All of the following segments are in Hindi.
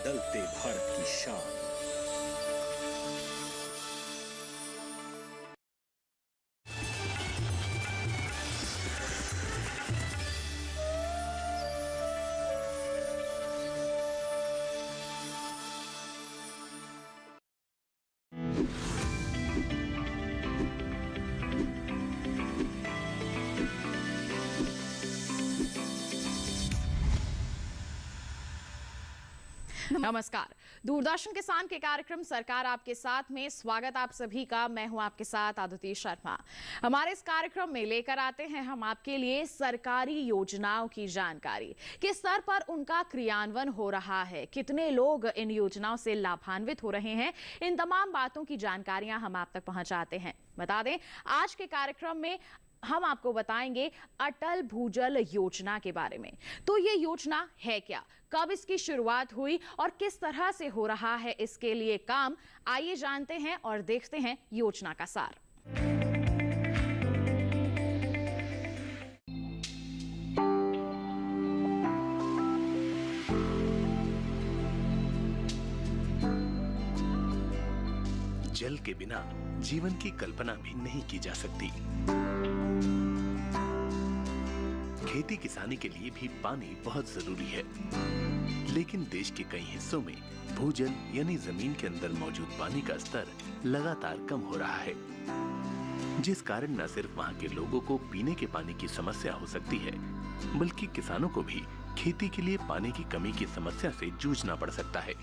बदलते भारत की शान। नमस्कार। दूरदर्शन किसान के कार्यक्रम सरकार आपके साथ में स्वागत आप सभी का। मैं हूं आपके साथ आदिति शर्मा। हमारे इस कार्यक्रम में लेकर आते हैं हम आपके लिए सरकारी योजनाओं की जानकारी, किस स्तर पर उनका क्रियान्वयन हो रहा है, कितने लोग इन योजनाओं से लाभान्वित हो रहे हैं, इन तमाम बातों की जानकारियां हम आप तक पहुंचाते हैं। बता दें, आज के कार्यक्रम में हम आपको बताएंगे अटल भूजल योजना के बारे में। तो ये योजना है क्या, कब इसकी शुरुआत हुई और किस तरह से हो रहा है इसके लिए काम, आइए जानते हैं और देखते हैं योजना का सार। जल के बिना जीवन की कल्पना भी नहीं की जा सकती। खेती किसानी के लिए भी पानी बहुत जरूरी है, लेकिन देश के कई हिस्सों में भूजल यानी जमीन के अंदर मौजूद पानी का स्तर लगातार कम हो रहा है, जिस कारण न सिर्फ वहां के लोगों को पीने के पानी की समस्या हो सकती है, बल्कि किसानों को भी खेती के लिए पानी की कमी की समस्या से जूझना पड़ सकता है।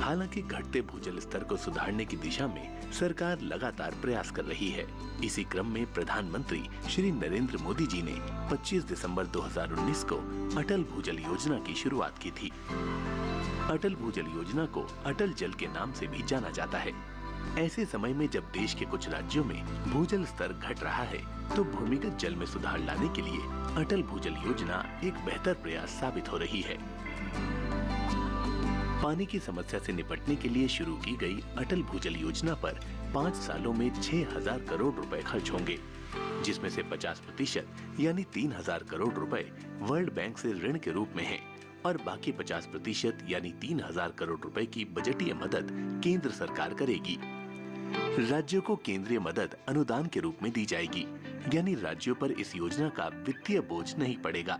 हालांकि घटते भूजल स्तर को सुधारने की दिशा में सरकार लगातार प्रयास कर रही है। इसी क्रम में प्रधानमंत्री श्री नरेंद्र मोदी जी ने 25 दिसंबर 2019 को अटल भूजल योजना की शुरुआत की थी। अटल भूजल योजना को अटल जल के नाम से भी जाना जाता है। ऐसे समय में जब देश के कुछ राज्यों में भूजल स्तर घट रहा है, तो भूमिगत जल में सुधार लाने के लिए अटल भूजल योजना एक बेहतर प्रयास साबित हो रही है। पानी की समस्या से निपटने के लिए शुरू की गई अटल भूजल योजना पर 5 सालों में 6,000 करोड़ रुपए खर्च होंगे, जिसमें से 50% यानी 3,000 करोड़ रुपए वर्ल्ड बैंक से ऋण के रूप में हैं और बाकी 50% यानी 3,000 करोड़ रुपए की बजटीय मदद केंद्र सरकार करेगी। राज्यों को केंद्रीय मदद अनुदान के रूप में दी जाएगी, यानी राज्यों पर इस योजना का वित्तीय बोझ नहीं पड़ेगा।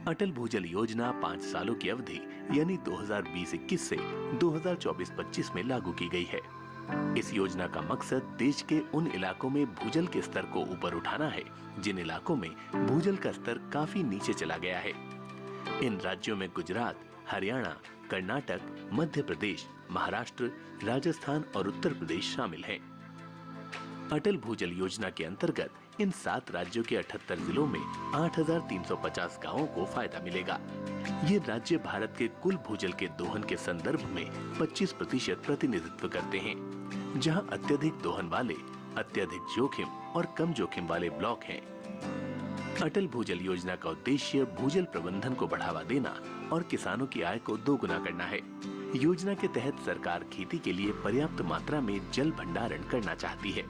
अटल भूजल योजना 5 सालों की अवधि यानी 2020-21 से 2024-25 में लागू की गई है। इस योजना का मकसद देश के उन इलाकों में भूजल के स्तर को ऊपर उठाना है जिन इलाकों में भूजल का स्तर काफी नीचे चला गया है। इन राज्यों में गुजरात, हरियाणा, कर्नाटक, मध्य प्रदेश, महाराष्ट्र, राजस्थान और उत्तर प्रदेश शामिल हैं। अटल भूजल योजना के अंतर्गत इन 7 राज्यों के 78 जिलों में 8,350 गांवों को फायदा मिलेगा। ये राज्य भारत के कुल भूजल के दोहन के संदर्भ में 25% प्रतिनिधित्व करते हैं, जहां अत्यधिक दोहन वाले, अत्यधिक जोखिम और कम जोखिम वाले ब्लॉक हैं। अटल भूजल योजना का उद्देश्य भूजल प्रबंधन को बढ़ावा देना और किसानों की आय को दोगुना करना है। योजना के तहत सरकार खेती के लिए पर्याप्त मात्रा में जल भंडारण करना चाहती है।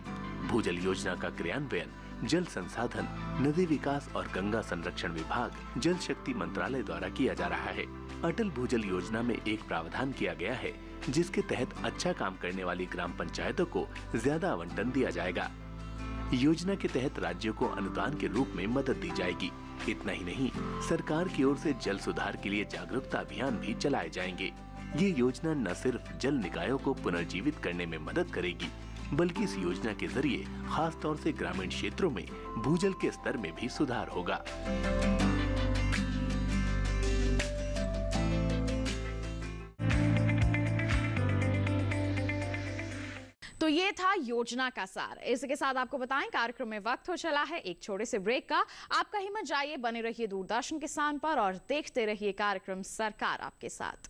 भूजल योजना का क्रियान्वयन जल संसाधन, नदी विकास और गंगा संरक्षण विभाग, जल शक्ति मंत्रालय द्वारा किया जा रहा है। अटल भूजल योजना में एक प्रावधान किया गया है जिसके तहत अच्छा काम करने वाली ग्राम पंचायतों को ज्यादा आवंटन दिया जाएगा। योजना के तहत राज्यों को अनुदान के रूप में मदद दी जाएगी। इतना ही नहीं, सरकार की ओर से जल सुधार के लिए जागरूकता अभियान भी चलाए जाएंगे। ये योजना न सिर्फ जल निकायों को पुनर्जीवित करने में मदद करेगी, बल्कि इस योजना के जरिए खास तौर से ग्रामीण क्षेत्रों में भूजल के स्तर में भी सुधार होगा। तो ये था योजना का सार। इसी के साथ आपको बताएं, कार्यक्रम में वक्त हो चला है एक छोटे से ब्रेक का। आपका ही मत जाइए, बने रहिए दूरदर्शन किसान पर और देखते रहिए कार्यक्रम सरकार आपके साथ।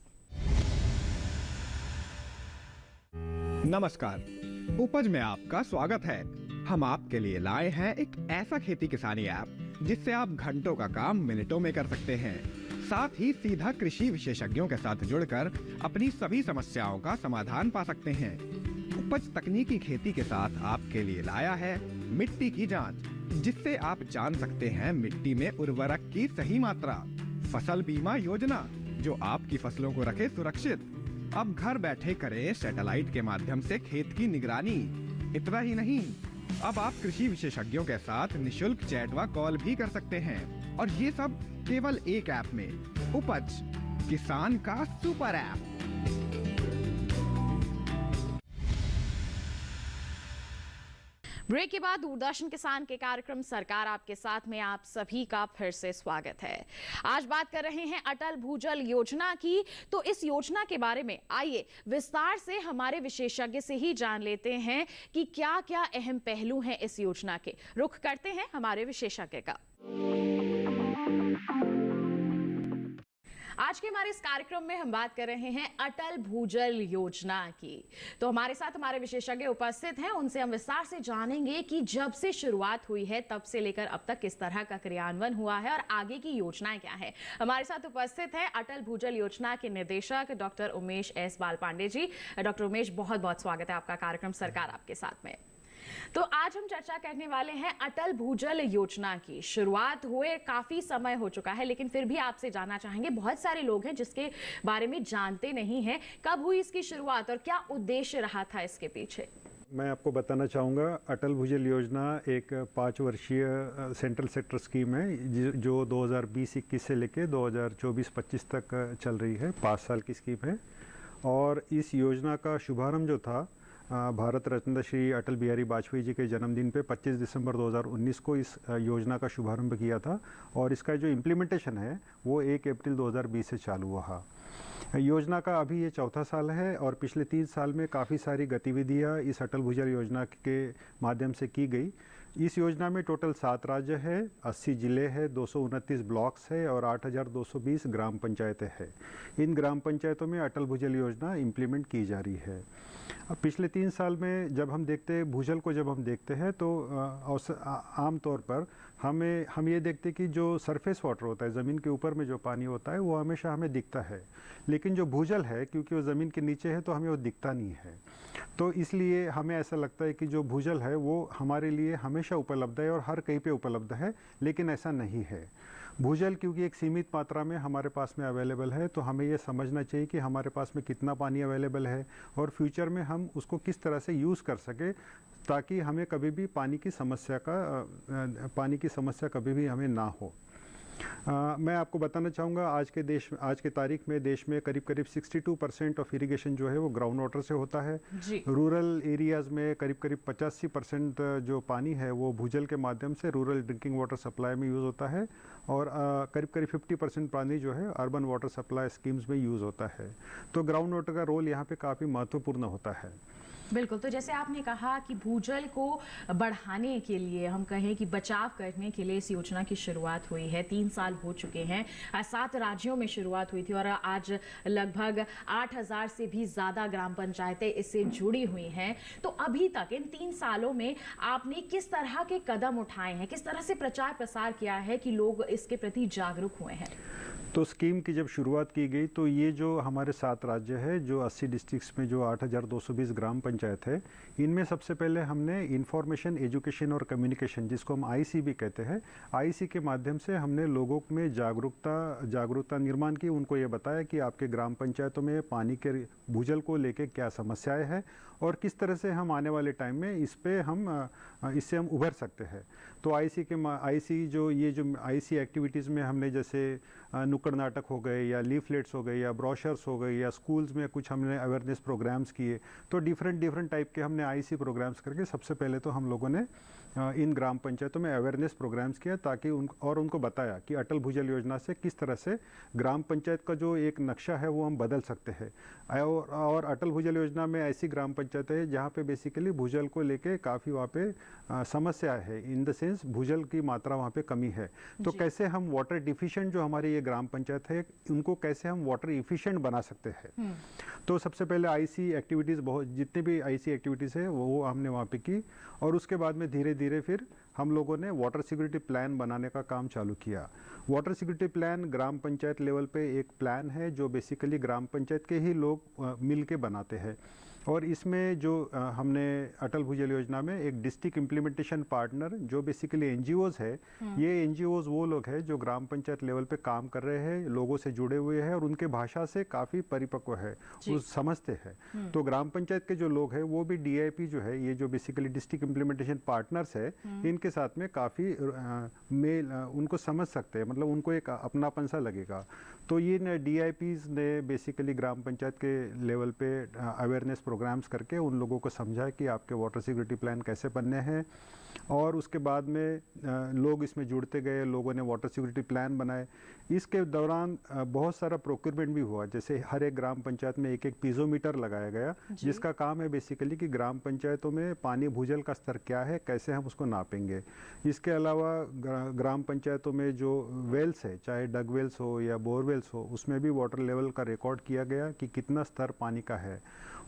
नमस्कार, उपज में आपका स्वागत है। हम आपके लिए लाए हैं एक ऐसा खेती किसानी ऐप जिससे आप घंटों का काम मिनटों में कर सकते हैं। साथ ही सीधा कृषि विशेषज्ञों के साथ जुड़कर अपनी सभी समस्याओं का समाधान पा सकते हैं। उपज तकनीकी खेती के साथ आपके लिए लाया है मिट्टी की जांच, जिससे आप जान सकते हैं मिट्टी में उर्वरक की सही मात्रा। फसल बीमा योजना, जो आपकी फसलों को रखे सुरक्षित। अब घर बैठे करें सैटेलाइट के माध्यम से खेत की निगरानी। इतना ही नहीं, अब आप कृषि विशेषज्ञों के साथ निशुल्क चैट व कॉल भी कर सकते हैं, और ये सब केवल एक ऐप में। उपज, किसान का सुपर ऐप। ब्रेक के बाद दूरदर्शन किसान के कार्यक्रम सरकार आपके साथ में आप सभी का फिर से स्वागत है। आज बात कर रहे हैं अटल भूजल योजना की। तो इस योजना के बारे में आइए विस्तार से हमारे विशेषज्ञ से ही जान लेते हैं कि क्या क्या अहम पहलू हैं इस योजना के। रुख करते हैं हमारे विशेषज्ञ का। आज के हमारे इस कार्यक्रम में हम बात कर रहे हैं अटल भूजल योजना की। तो हमारे साथ हमारे विशेषज्ञ उपस्थित हैं, उनसे हम विस्तार से जानेंगे कि जब से शुरुआत हुई है तब से लेकर अब तक किस तरह का क्रियान्वयन हुआ है और आगे की योजनाएं क्या है। हमारे साथ उपस्थित हैं अटल भूजल योजना के निदेशक डॉक्टर उमेश एस बालपांडे जी। डॉक्टर उमेश, बहुत बहुत स्वागत है आपका कार्यक्रम सरकार आपके साथ में। तो आज हम चर्चा करने वाले हैं अटल भूजल योजना की। शुरुआत हुए काफी समय हो चुका है, लेकिन फिर भी आपसे जानना चाहेंगे, बहुत सारे लोग हैं जिसके बारे में जानते नहीं हैं, कब हुई इसकी शुरुआत और क्या उद्देश्य रहा था इसके पीछे। मैं आपको बताना चाहूँगा, अटल भूजल योजना एक 5 वर्षीय सेंट्रल सेक्टर स्कीम है जो 2020-21 से लेकर 2024-25 तक चल रही है। 5 साल की स्कीम है और इस योजना का शुभारंभ जो था भारत रत्न श्री अटल बिहारी वाजपेयी जी के जन्मदिन पे 25 दिसंबर 2019 को इस योजना का शुभारंभ किया था और इसका जो इम्प्लीमेंटेशन है वो 1 अप्रैल 2020 से चालू हुआ। योजना का अभी ये 4था साल है और पिछले 3 साल में काफ़ी सारी गतिविधियाँ इस अटल भूजल योजना के माध्यम से की गई। इस योजना में टोटल 7 राज्य है, 80 जिले हैं, 229 ब्लॉक्स है और 8220 ग्राम पंचायतें हैं। इन ग्राम पंचायतों में अटल भूजल योजना इम्प्लीमेंट की जा रही है। अब पिछले 3 साल में जब हम देखते हैं भूजल को, जब हम देखते हैं तो आम तौर पर हम ये देखते हैं कि जो सरफेस वाटर होता है, ज़मीन के ऊपर में जो पानी होता है वो हमेशा हमें दिखता है, लेकिन जो भूजल है क्योंकि वो ज़मीन के नीचे है तो हमें वो दिखता नहीं है। तो इसलिए हमें ऐसा लगता है कि जो भूजल है वो हमारे लिए हमेशा उपलब्ध है और हर कहीं पे उपलब्ध है, लेकिन ऐसा नहीं है। भूजल क्योंकि एक सीमित मात्रा में हमारे पास में अवेलेबल है, तो हमें ये समझना चाहिए कि हमारे पास में कितना पानी अवेलेबल है और फ्यूचर में हम उसको किस तरह से यूज़ कर सके ताकि हमें कभी भी पानी की समस्या कभी भी हमें ना हो। मैं आपको बताना चाहूँगा, आज के तारीख में देश में करीब 62% ऑफ इरिगेशन जो है वो ग्राउंड वाटर से होता है। रूरल एरियाज़ में करीब 85% जो पानी है वो भूजल के माध्यम से रूरल ड्रिंकिंग वाटर सप्लाई में यूज़ होता है और करीब 50% पानी जो है अर्बन वाटर सप्लाई स्कीम्स में यूज़ होता है। तो ग्राउंड वाटर का रोल यहाँ पे काफ़ी महत्वपूर्ण होता है। बिल्कुल। तो जैसे आपने कहा कि भूजल को बढ़ाने के लिए, हम कहें कि बचाव करने के लिए इस योजना की शुरुआत हुई है। 3 साल हो चुके हैं, 7 राज्यों में शुरुआत हुई थी और आज लगभग 8000 से भी ज़्यादा ग्राम पंचायतें इससे जुड़ी हुई हैं। तो अभी तक इन 3 सालों में आपने किस तरह के कदम उठाए हैं, किस तरह से प्रचार प्रसार किया है कि लोग इसके प्रति जागरूक हुए हैं? तो स्कीम की जब शुरुआत की गई तो ये जो हमारे 7 राज्य है, जो 80 डिस्ट्रिक्ट्स में जो 8220 ग्राम पंचायत है, इनमें सबसे पहले हमने इंफॉर्मेशन, एजुकेशन और कम्युनिकेशन, जिसको हम आईसी भी कहते हैं, आईसी के माध्यम से हमने लोगों में जागरूकता निर्माण की। उनको ये बताया कि आपके ग्राम पंचायतों में पानी के भूजल को लेके क्या समस्याएं हैं और किस तरह से हम आने वाले टाइम में इससे हम उभर सकते हैं। तो आईसी एक्टिविटीज़ में हमने जैसे नुक्कड़ नाटक हो गए या लीफलेट्स हो गए या ब्रोशर्स हो गए या स्कूल्स में कुछ हमने अवेयरनेस प्रोग्राम्स किए। तो डिफरेंट टाइप के हमने आईसी प्रोग्राम्स करके सबसे पहले तो हम लोगों ने इन ग्राम पंचायतों में अवेयरनेस प्रोग्राम्स किया ताकि उनको बताया कि अटल भूजल योजना से किस तरह से ग्राम पंचायत का जो एक नक्शा है वो हम बदल सकते हैं। और अटल भूजल योजना में ऐसी ग्राम पंचायतें हैं जहाँ पे बेसिकली भूजल को लेके काफ़ी वहाँ पे समस्या है, इन द सेंस भूजल की मात्रा वहाँ पे कमी है। तो कैसे हम वाटर डिफिशिएंट जो हमारी ये ग्राम पंचायत है उनको कैसे हम वाटर इफिशिएंट बना सकते हैं। तो सबसे पहले आईसी एक्टिविटीज़, जितने भी आईसी एक्टिविटीज़ है वो हमने वहाँ पे की और उसके बाद में धीरे धीरे फिर हम लोगों ने वाटर सिक्योरिटी प्लान बनाने का काम चालू किया। वाटर सिक्योरिटी प्लान ग्राम पंचायत लेवल पे एक प्लान है जो बेसिकली ग्राम पंचायत के ही लोग मिल के बनाते हैं। और इसमें जो हमने अटल भूजल योजना में एक डिस्ट्रिक्ट इम्प्लीमेंटेशन पार्टनर जो बेसिकली एनजीओज है, ये एनजीओज वो लोग हैं जो ग्राम पंचायत लेवल पे काम कर रहे हैं, लोगों से जुड़े हुए हैं और उनके भाषा से काफ़ी परिपक्व है, वो समझते हैं। तो ग्राम पंचायत के जो लोग हैं वो भी डीआईपी जो है, ये जो बेसिकली डिस्ट्रिक्ट इम्प्लीमेंटेशन पार्टनर्स है, इनके साथ में काफ़ी मेल उनको समझ सकते हैं, मतलब उनको एक अपनापन सा लगेगा। तो ये डीआईपीज ने बेसिकली ग्राम पंचायत के लेवल पे अवेयरनेस प्रोग्राम्स करके उन लोगों को समझा कि आपके वाटर सिक्योरिटी प्लान कैसे बनने हैं, और उसके बाद में लोग इसमें जुड़ते गए, लोगों ने वाटर सिक्योरिटी प्लान बनाए। इसके दौरान बहुत सारा प्रोक्योरमेंट भी हुआ, जैसे हर एक ग्राम पंचायत में एक पीजोमीटर लगाया गया, जिसका काम है बेसिकली कि ग्राम पंचायतों में पानी भूजल का स्तर क्या है, कैसे हम उसको नापेंगे। इसके अलावा ग्राम पंचायतों में जो वेल्स है, चाहे डग वेल्स हो या बोरवेल्स हो, उसमें भी वाटर लेवल का रिकॉर्ड किया गया कि कितना स्तर पानी का है।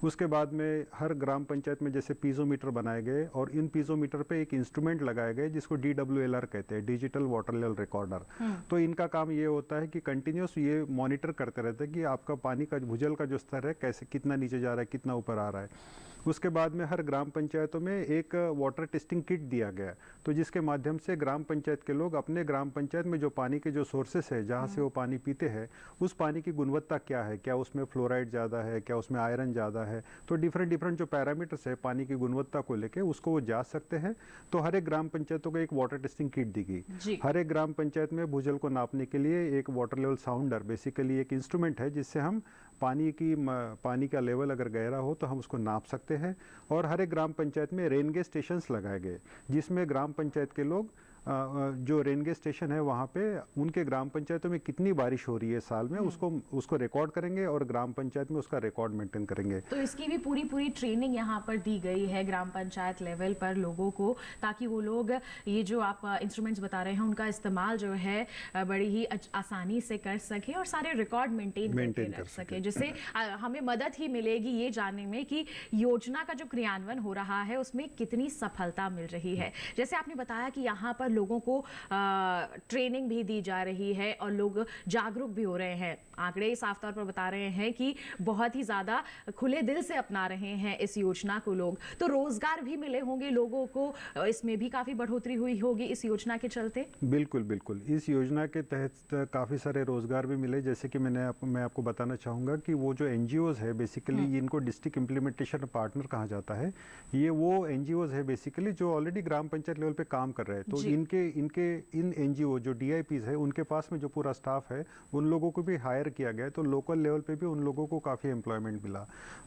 उसके बाद में हर ग्राम पंचायत में जैसे पीजोमीटर बनाए गए, और इन पीजोमीटर पे एक इंस्ट्रूमेंट लगाए गए जिसको DWLR कहते हैं, डिजिटल वाटर लेवल रिकॉर्डर। तो इनका काम ये होता है कि कंटिन्यूस ये मॉनिटर करते रहते हैं कि आपका पानी का भूजल का जो स्तर है कैसे, कितना नीचे जा रहा है, कितना ऊपर आ रहा है। उसके बाद में हर ग्राम पंचायतों में एक वाटर टेस्टिंग किट दिया गया, तो जिसके माध्यम से ग्राम पंचायत के लोग अपने ग्राम पंचायत में जो पानी के जो सोर्सेस है, जहाँ से वो पानी पीते हैं, उस पानी की गुणवत्ता क्या है, क्या उसमें फ्लोराइड ज़्यादा है, क्या उसमें आयरन ज़्यादा है, तो डिफरेंट जो पैरामीटर्स है पानी की गुणवत्ता को लेके उसको वो जांच सकते हैं। तो हर एक ग्राम पंचायतों को एक वाटर टेस्टिंग किट दी गई। हर एक ग्राम पंचायत में भूजल को नापने के लिए एक वाटर लेवल साउंडर, बेसिकली एक इंस्ट्रूमेंट है जिससे हम पानी का लेवल अगर गहरा हो तो हम उसको नाप सकते हैं। और हर एक ग्राम पंचायत में रेनगेज स्टेशंस लगाए गए, जिसमें ग्राम पंचायत के लोग जो रेनगेज स्टेशन है वहाँ पे उनके ग्राम पंचायतों में कितनी बारिश हो रही है साल में, उसको रिकॉर्ड करेंगे और ग्राम पंचायत में उसका रिकॉर्ड मेंटेन करेंगे। तो इसकी भी पूरी ट्रेनिंग यहाँ पर दी गई है ग्राम पंचायत लेवल पर लोगों को, ताकि वो लोग ये जो आप इंस्ट्रूमेंट्स बता रहे हैं उनका इस्तेमाल जो है बड़ी ही आसानी से कर सके और सारे रिकॉर्ड मेंटेन कर सके, जिससे हमें मदद ही मिलेगी ये जानने में कि योजना का जो क्रियान्वयन हो रहा है उसमें कितनी सफलता मिल रही है। जैसे आपने बताया कि यहाँ पर लोगों को ट्रेनिंग भी दी जा रही है और लोग जागरूक भी हो रहे हैं। आंकड़े साफ तौर पर बता रहे हैं कि बहुत ही ज्यादा खुले दिल से अपना रहे हैं इस योजना को लोग। तो रोजगार भी मिले होंगे लोगों को, इसमें भी काफी बढ़ोतरी हुई होगी इस योजना के चलते। बिल्कुल इस योजना के तहत काफी सारे रोजगार भी मिले। जैसे कि मैं आपको बताना चाहूंगा कि वो जो एनजीओज है बेसिकली, इनको डिस्ट्रिक्ट इम्प्लीमेंटेशन पार्टनर कहा जाता है। ये वो एनजीओज है बेसिकली जो ऑलरेडी ग्राम पंचायत लेवल पे काम कर रहे हैं। तो इन एनजीओ जो डीआईपीज है उनके पास में जो पूरा स्टाफ है उन लोगों को भी हायर किया गया है। तो लोकल लेवल पे भी उन लोगों को काफ़ी एम्प्लॉयमेंट मिला।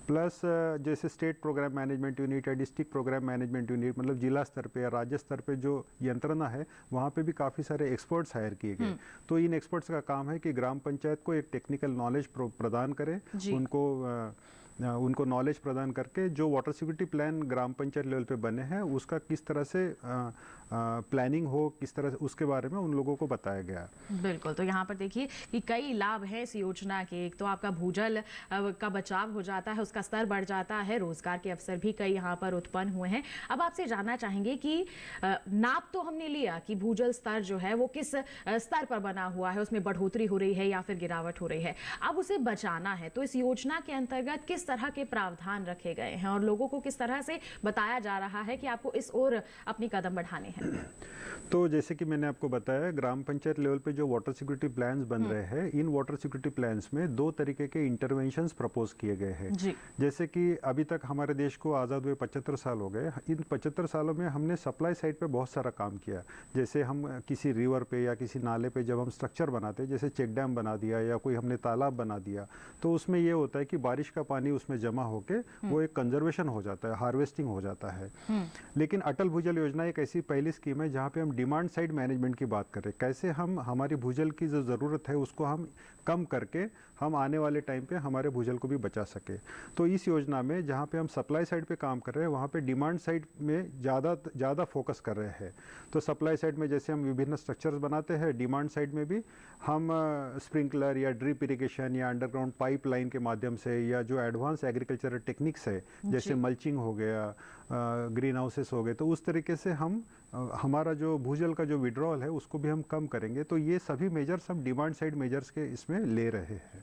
प्लस जैसे स्टेट प्रोग्राम मैनेजमेंट यूनिट या डिस्ट्रिक्ट प्रोग्राम मैनेजमेंट यूनिट, मतलब जिला स्तर पे या राज्य स्तर पे जो यंत्रणा है वहाँ पे भी काफ़ी सारे एक्सपर्ट्स हायर किए गए। तो इन एक्सपर्ट्स का काम है कि ग्राम पंचायत को एक टेक्निकल नॉलेज प्रदान करें, उनको नॉलेज प्रदान करके जो वाटर सिक्योरिटी प्लान ग्राम पंचायत लेवल पे बने हैं उसका किस तरह से प्लानिंग हो, किस तरह से, उसके बारे में उन लोगों को बताया गया। बिल्कुल। तो यहाँ पर देखिए कि कई लाभ हैं इस योजना के। एक तो आपका भूजल का बचाव हो जाता है, उसका स्तर बढ़ जाता है, रोजगार के अवसर भी कई यहाँ पर उत्पन्न हुए हैं। अब आपसे जानना चाहेंगे कि नाप तो हमने लिया कि भूजल स्तर जो है वो किस स्तर पर बना हुआ है, उसमें बढ़ोतरी हो रही है या फिर गिरावट हो रही है। अब उसे बचाना है तो इस योजना के अंतर्गत किस तरह के प्रावधान रखे गए हैं और लोगों को किस तरह से बताया जा रहा है कि आपको इस ओर अपनी कदम बढ़ाने हैं? तो जैसे कि मैंने आपको बताया, ग्राम पंचायत लेवल पे जो वाटर सिक्योरिटी प्लान्स बन रहे हैं, इन वाटर सिक्योरिटी प्लान्स में 2 तरीके के इंटरवेंशंस प्रपोज किए गए हैं। जैसे कि अभी तक हमारे देश को आज़ाद हुए 75 साल हो गए। इन 75 सालों में हमने सप्लाई साइड पे बहुत सारा काम किया। जैसे हम किसी रिवर पे या किसी नाले पे जब हम स्ट्रक्चर बनाते हैं, जैसे चेक डैम बना दिया या कोई हमने तालाब बना दिया, तो उसमें ये होता है कि बारिश का पानी उसमें जमा होके वो एक कंजर्वेशन हो जाता है, हार्वेस्टिंग हो जाता है। लेकिन अटल भूजल योजना एक ऐसी पहली स्कीम है जहाँ पे हम डिमांड साइड मैनेजमेंट की बात करें, कैसे हम हमारी भूजल की जो ज़रूरत है उसको हम कम करके हम आने वाले टाइम पे हमारे भूजल को भी बचा सके। तो इस योजना में जहाँ पे हम सप्लाई साइड पे काम कर रहे हैं, वहाँ पे डिमांड साइड में ज़्यादा फोकस कर रहे हैं। तो सप्लाई साइड में जैसे हम विभिन्न स्ट्रक्चर्स बनाते हैं, डिमांड साइड में भी हम स्प्रिंकलर या ड्रिप इरिगेशन या अंडरग्राउंड पाइपलाइन के माध्यम से, या जो एडवांस एग्रीकल्चरल टेक्निक्स है जैसे मल्चिंग हो गया, ग्रीन हाउसेस हो गए, तो उस तरीके से हम हमारा जो भूजल का जो विड्रॉल है उसको भी हम कम करेंगे। तो ये सभी मेजर्स हम डिमांड साइड मेजर्स के इसमें ले रहे हैं।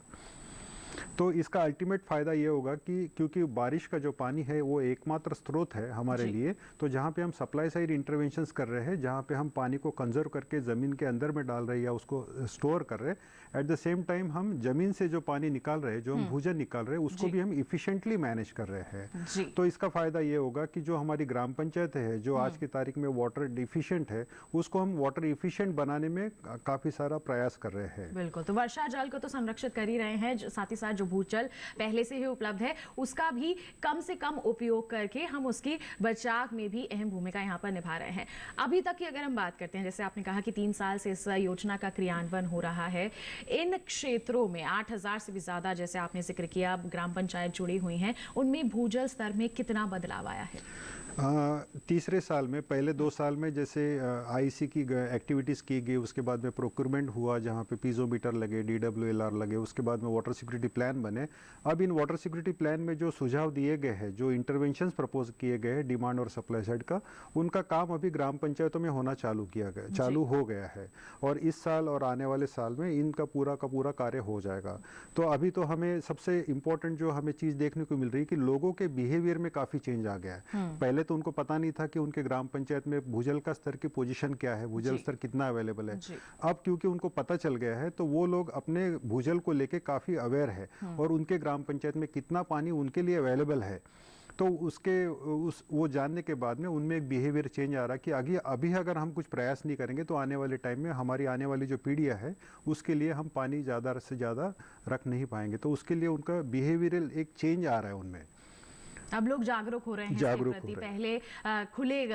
तो इसका अल्टीमेट फ़ायदा ये होगा कि क्योंकि बारिश का जो पानी है वो एकमात्र स्रोत है हमारे लिए, तो जहाँ पे हम सप्लाई साइड इंटरवेंशंस कर रहे हैं, जहाँ पे हम पानी को कंजर्व करके ज़मीन के अंदर में डाल रहे हैं या उसको स्टोर कर रहे हैं, एट द सेम टाइम हम ज़मीन से जो पानी निकाल रहे हैं, जो हम भूजल निकाल रहे हैं, उसको भी हम इफिशिएंटली मैनेज कर रहे हैं। तो इसका फ़ायदा ये होगा कि जो हमारी ग्राम पंचायत है, जो आज की तारीख में वाटर डिफिशिएंट है, उसको हम वाटर इफिशिएंट बनाने में काफ़ी सारा प्रयास कर रहे हैं। बिल्कुल, तो वर्षा जल को तो संरक्षित कर ही रहे हैं, साथ ही साथ जो भूजल पहले से ही उपलब्ध है उसका भी कम से कम उपयोग करके हम उसकी बचाव में भी अहम भूमिका यहाँ पर निभा रहे हैं। अभी तक की अगर हम बात करते हैं, जैसे आपने कहा कि 3 साल से इस योजना का क्रियान्वयन हो रहा है, इन क्षेत्रों में 8000 से भी ज्यादा, जैसे आपने जिक्र किया, ग्राम पंचायत जुड़ी हुई हैं, उनमें भूजल स्तर में कितना बदलाव आया है? तीसरे साल में, पहले 2 साल में जैसे आईसी की एक्टिविटीज़ की गई, उसके बाद में प्रोक्योरमेंट हुआ, जहाँ पे पीजोमीटर लगे, DWLR लगे, उसके बाद में वाटर सिक्योरिटी प्लान बने। अब इन वाटर सिक्योरिटी प्लान में जो सुझाव दिए गए हैं, जो इंटरवेंशंस प्रपोज किए गए हैं डिमांड और सप्लाई साइड का, उनका काम अभी ग्राम पंचायतों में होना चालू हो गया है, और इस साल और आने वाले साल में इनका पूरा का पूरा कार्य हो जाएगा। तो अभी तो हमें सबसे इम्पोर्टेंट जो हमें चीज़ देखने को मिल रही है कि लोगों के बिहेवियर में काफ़ी चेंज आ गया है। पहले तो उनको पता नहीं था कि उनके ग्राम पंचायत में भूजल का स्तर की पोजीशन क्या है, भूजल स्तर कितना अवेलेबल है। अब क्योंकि उनको पता चल गया है, तो वो लोग अपने भूजल को लेके काफी अवेयर है, और उनके ग्राम पंचायत में कितना पानी उनके लिए अवेलेबल है, तो वो जानने के बाद में उनमें एक बिहेवियर चेंज आ रहा है कि अभी अगर हम कुछ प्रयास नहीं करेंगे तो आने वाले टाइम में हमारी आने वाली जो पीढ़ियां है उसके लिए हम पानी ज़्यादा से ज़्यादा रख नहीं पाएंगे। तो उसके लिए उनका बिहेवियरल एक चेंज आ रहा है उनमें। अब लोग जागरूक हो रहे हैं इसके प्रति। पहले खुले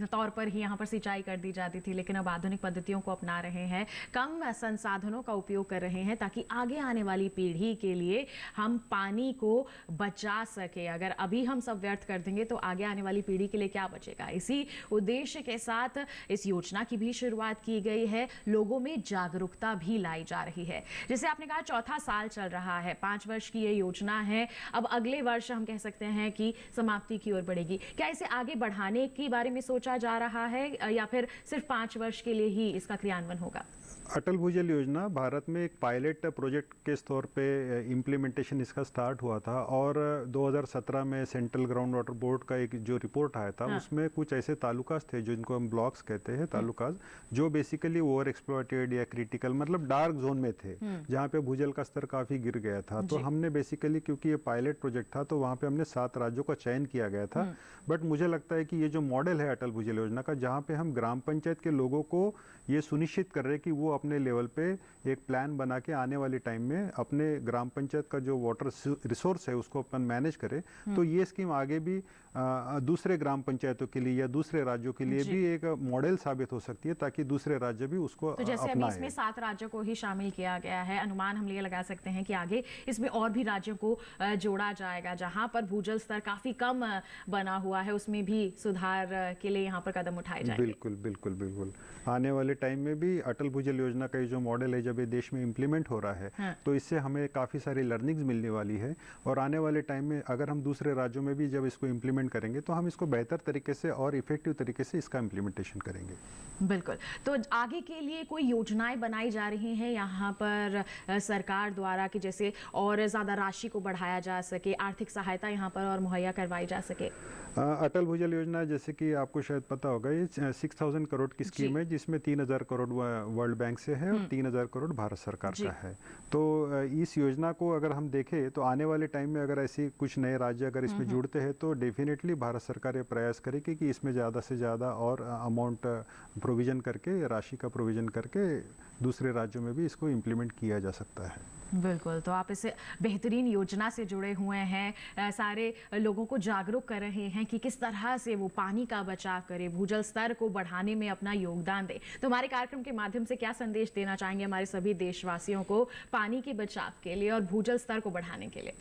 तौर पर ही यहाँ पर सिंचाई कर दी जाती थी, लेकिन अब आधुनिक पद्धतियों को अपना रहे हैं, कम संसाधनों का उपयोग कर रहे हैं, ताकि आगे आने वाली पीढ़ी के लिए हम पानी को बचा सके। अगर अभी हम सब व्यर्थ कर देंगे तो आगे आने वाली पीढ़ी के लिए क्या बचेगा? इसी उद्देश्य के साथ इस योजना की भी शुरुआत की गई है, लोगों में जागरूकता भी लाई जा रही है। जैसे आपने कहा, 4था साल चल रहा है, 5 वर्ष की ये योजना है। अब अगले वर्ष हम कह सकते हैं की समाप्ति की ओर बढ़ेगी। क्या इसे आगे बढ़ाने के बारे में सोचा जा रहा है, या फिर सिर्फ 5 वर्ष के लिए ही इसका क्रियान्वयन होगा? अटल भूजल योजना भारत में एक पायलट प्रोजेक्ट के तौर पे इम्प्लीमेंटेशन इसका स्टार्ट हुआ था, और 2017 में सेंट्रल ग्राउंड वाटर बोर्ड का एक जो रिपोर्ट आया था, उसमें कुछ ऐसे तालुकास थे जिनको हम ब्लॉक्स कहते हैं, तालुकास, जो बेसिकली ओवर एक्सप्लॉइटेड या क्रिटिकल, मतलब डार्क जोन में थे, जहाँ पे भूजल का स्तर काफी गिर गया था। तो हमने बेसिकली, क्योंकि ये पायलट प्रोजेक्ट था, तो वहाँ पे हमने 7 राज्यों का चयन किया गया था। बट मुझे लगता है कि ये जो मॉडल है अटल भूजल योजना का, जहाँ पे हम ग्राम पंचायत के लोगों को ये सुनिश्चित कर रहे हैं कि वो अपने लेवल पे एक प्लान बना के आने वाले टाइम में अपने ग्राम पंचायत का जो वाटर रिसोर्स है उसको अपन मैनेज करें, तो ये स्कीम आगे भी दूसरे ग्राम पंचायतों के लिए या दूसरे राज्यों के लिए भी एक मॉडल साबित हो सकती है, ताकि दूसरे राज्य भी उसको तो जैसे अभी इसमें 7 राज्यों को ही शामिल किया गया है, अनुमान हम ये लगा सकते हैं कि आगे इसमें और भी राज्यों को जोड़ा जाएगा, जहां पर भूजल स्तर काफी कम बना हुआ है, उसमें भी सुधार के लिए यहाँ पर कदम उठाए जाएंगे। बिल्कुल बिल्कुल बिल्कुल। आने वाले टाइम में भी अटल भूजल योजना का जो मॉडल है, जब ये देश में इम्प्लीमेंट हो रहा है, तो इससे हमें काफ़ी सारी लर्निंग्स मिलने वाली है, और आने वाले टाइम में अगर हम दूसरे राज्यों में भी जब इसको इम्प्लीमेंट करेंगे तो हम इसको बेहतर तरीके से और इफेक्टिव तरीके से इसका इम्प्लीमेंटेशन करेंगे। बिल्कुल। तो आगे के लिए कोई योजनाएं बनाई जा रही हैं यहाँ पर सरकार द्वारा, कि जैसे और ज़्यादा राशि को बढ़ाया जा सके, आर्थिक सहायता यहाँ पर और मुहैया करवाई जा सके? अटल भूजल योजना, जैसे कि आपको शायद पता होगा, ये 6000 करोड़ की स्कीम है, जिसमें 3000 करोड़ वर्ल्ड बैंक से है और 3000 करोड़ भारत सरकार का है। तो इस योजना को अगर हम देखें तो आने वाले टाइम में अगर ऐसी कुछ नए राज्य अगर इसमें जुड़ते हैं, तो डेफिनेटली भारत सरकार ये प्रयास करेगी कि इसमें ज़्यादा से ज़्यादा और अमाउंट प्रोविज़न करके, राशि का प्रोविज़न करके दूसरे राज्यों में भी इसको इम्प्लीमेंट किया जा सकता है। बिल्कुल। तो आप इस बेहतरीन योजना से जुड़े हुए हैं, सारे लोगों को जागरूक कर रहे हैं कि किस तरह से वो पानी का बचाव करें, भूजल स्तर को बढ़ाने में अपना योगदान दें। तो हमारे कार्यक्रम के माध्यम से क्या संदेश देना चाहेंगे हमारे सभी देशवासियों को पानी के बचाव के लिए और भूजल स्तर को बढ़ाने के लिए?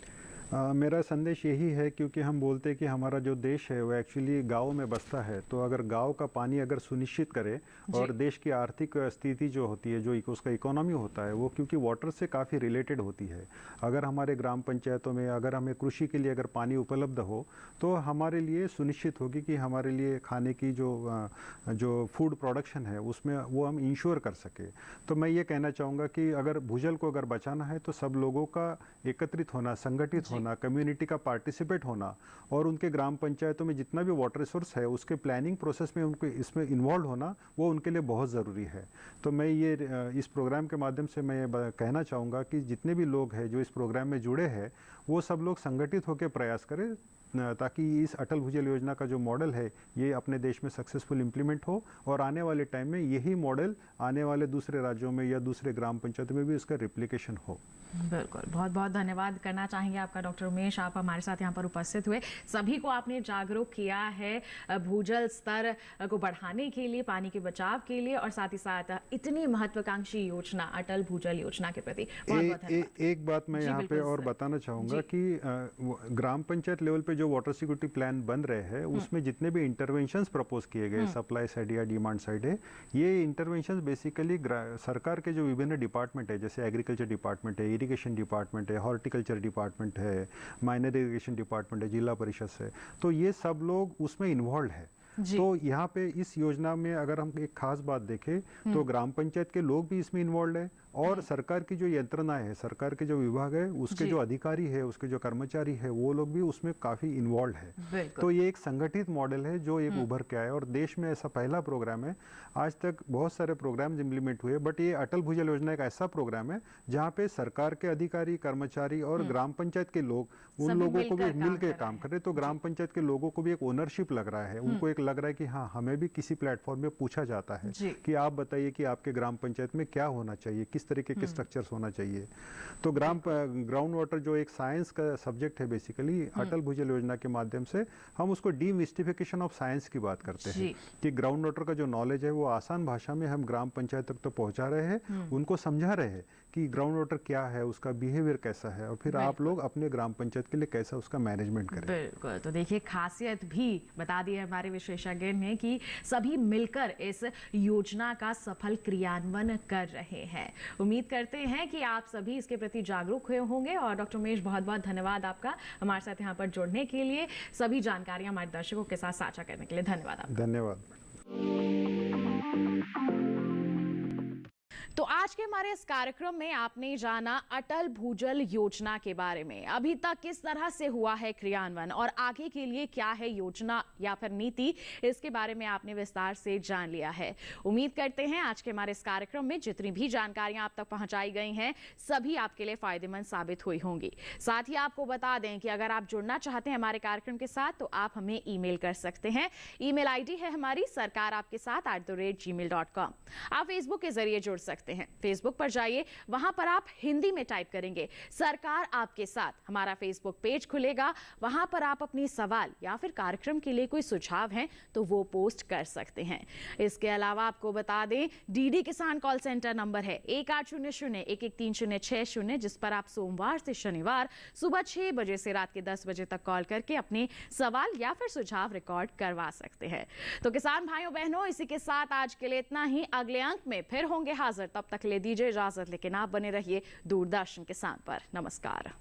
मेरा संदेश यही है, क्योंकि हम बोलते हैं कि हमारा जो देश है वो एक्चुअली गाँव में बसता है, तो अगर गाँव का पानी अगर सुनिश्चित करे और देश की आर्थिक स्थिति जो होती है, जो उसका इकोनॉमी होता है, वो क्योंकि वाटर से काफ़ी रिलेटेड होती है। अगर हमारे ग्राम पंचायतों में अगर हमें कृषि के लिए अगर पानी उपलब्ध हो तो हमारे लिए सुनिश्चित होगी कि हमारे लिए खाने की जो फूड प्रोडक्शन है उसमें वो हम इंश्योर कर सके। तो मैं ये कहना चाहूँगा कि अगर भूजल को अगर बचाना है तो सब लोगों का एकत्रित होना, संगठित होना, कम्युनिटी का पार्टिसिपेट होना और उनके ग्राम पंचायतों में जितना भी वाटर रिसोर्स है उसके प्लानिंग प्रोसेस में उनको इसमें इन्वॉल्व होना वो उनके लिए बहुत ज़रूरी है। तो मैं ये इस प्रोग्राम के माध्यम से मैं ये कहना चाहूँगा कि जितने भी लोग हैं जो इस प्रोग्राम में जुड़े हैं वो सब लोग संगठित होकर प्रयास करें, ताकि इस अटल भूजल योजना का जो मॉडल है ये अपने देश में सक्सेसफुल इम्प्लीमेंट हो और आने वाले टाइम में यही मॉडल आने वाले दूसरे राज्यों में या दूसरे ग्राम पंचायतों में भी उसका रिप्लिकेशन हो। बिल्कुल, बहुत बहुत धन्यवाद करना चाहेंगे आपका डॉक्टर उमेश, आप हमारे साथ यहाँ पर उपस्थित हुए, सभी को आपने जागरूक किया है भूजल स्तर को बढ़ाने के लिए, पानी के बचाव के लिए और साथ ही साथ इतनी महत्वाकांक्षी योजना अटल भूजल योजना के प्रति बहुत बहुत धन्यवाद। एक बात मैं यहाँ पे और बताना चाहूँगा कि ग्राम पंचायत लेवल पे जो वाटर सिक्योरिटी प्लान बन रहे हैं उसमें जितने भी इंटरवेंशंस प्रपोज किए गए, सप्लाई साइड या डिमांड साइड है, ये इंटरवेंशंस बेसिकली सरकार के जो विभिन्न डिपार्टमेंट है, जैसे एग्रीकल्चर डिपार्टमेंट है, इरिगेशन डिपार्टमेंट है, हॉर्टिकल्चर डिपार्टमेंट है, माइनर इरिगेशन डिपार्टमेंट है, जिला परिषद से, तो ये सब लोग उसमें इन्वॉल्व है। तो यहाँ पे इस योजना में अगर हम एक खास बात देखें तो ग्राम पंचायत के लोग भी इसमें इन्वॉल्व है और सरकार की जो यंत्रणाएं है, सरकार के जो विभाग है, उसके जो अधिकारी है, उसके जो कर्मचारी है, वो लोग भी उसमें काफी इन्वॉल्व है। तो ये एक संगठित मॉडल है जो एक उभर के आया और देश में ऐसा पहला प्रोग्राम है। आज तक बहुत सारे प्रोग्राम इम्प्लीमेंट हुए, बट ये अटल भूजल योजना एक ऐसा प्रोग्राम है जहाँ पे सरकार के अधिकारी, कर्मचारी और ग्राम पंचायत के लोग उन लोगों को भी मिलकर काम कर रहे। तो ग्राम पंचायत के लोगों को भी एक ओनरशिप लग रहा है, उनको एक लग रहा है कि हाँ, हमें भी किसी प्लेटफॉर्म में पूछा जाता है कि आप बताइए कि आपके ग्राम पंचायत में क्या होना चाहिए, किस तरीके के स्ट्रक्चर्स होना चाहिए। तो ग्राउंड वाटर जो एक साइंस का सब्जेक्ट है, बेसिकली अटल भूजल योजना के माध्यम से हम उसको डीमिस्टिफिकेशन ऑफ साइंस की बात करते हैं कि ग्राउंड वाटर का जो नॉलेज है वो आसान भाषा में हम ग्राम पंचायत तक तो पहुंचा रहे हैं, उनको समझा रहे हैं कि ग्राउंड वाटर क्या है, उसका बिहेवियर कैसा है और फिर आप लोग अपने ग्राम पंचायत के लिए कैसा उसका मैनेजमेंट करें। बिल्कुल, तो देखिए खासियत भी बता दी है हमारे विशेषज्ञ ने कि सभी मिलकर इस योजना का सफल क्रियान्वयन कर रहे हैं। उम्मीद करते हैं कि आप सभी इसके प्रति जागरूक हुए होंगे और डॉक्टर उमेश, बहुत बहुत धन्यवाद आपका हमारे साथ यहाँ पर जुड़ने के लिए, सभी जानकारियां हमारे दर्शकों के साथ साझा करने के लिए धन्यवाद आपका। धन्यवाद। तो आज के हमारे इस कार्यक्रम में आपने जाना अटल भूजल योजना के बारे में, अभी तक किस तरह से हुआ है क्रियान्वयन और आगे के लिए क्या है योजना या फिर नीति, इसके बारे में आपने विस्तार से जान लिया है। उम्मीद करते हैं आज के हमारे इस कार्यक्रम में जितनी भी जानकारियां आप तक पहुंचाई गई हैं सभी आपके लिए फायदेमंद साबित हुई होंगी। साथ ही आपको बता दें कि अगर आप जुड़ना चाहते हैं हमारे कार्यक्रम के साथ तो आप हमें ईमेल कर सकते हैं। ईमेल आईडी है हमारी सरकार आपके साथ @gmail.com। आप फेसबुक के जरिए जुड़ सकते हैं। फेसबुक पर जाइए, वहां पर आप हिंदी में टाइप करेंगे सरकार आपके साथ, हमारा फेसबुक पेज खुलेगा, वहां पर आप अपनी सवाल या फिर कार्यक्रम के लिए कोई सुझाव हैं तो वो पोस्ट कर सकते हैं। इसके अलावा आपको बता दें डीडी किसान कॉल सेंटर नंबर है 1800-113-060, जिस पर आप सोमवार से शनिवार सुबह 6 बजे से रात के 10 बजे तक कॉल करके अपने सवाल या फिर सुझाव रिकॉर्ड करवा सकते हैं। तो किसान भाइयों बहनों, इसी के साथ आज के लिए इतना ही। अगले अंक में फिर होंगे हाजिर, तब तक ले दीजिए इजाजत, लेकिन आप बने रहिए दूरदर्शन किसान पर। नमस्कार।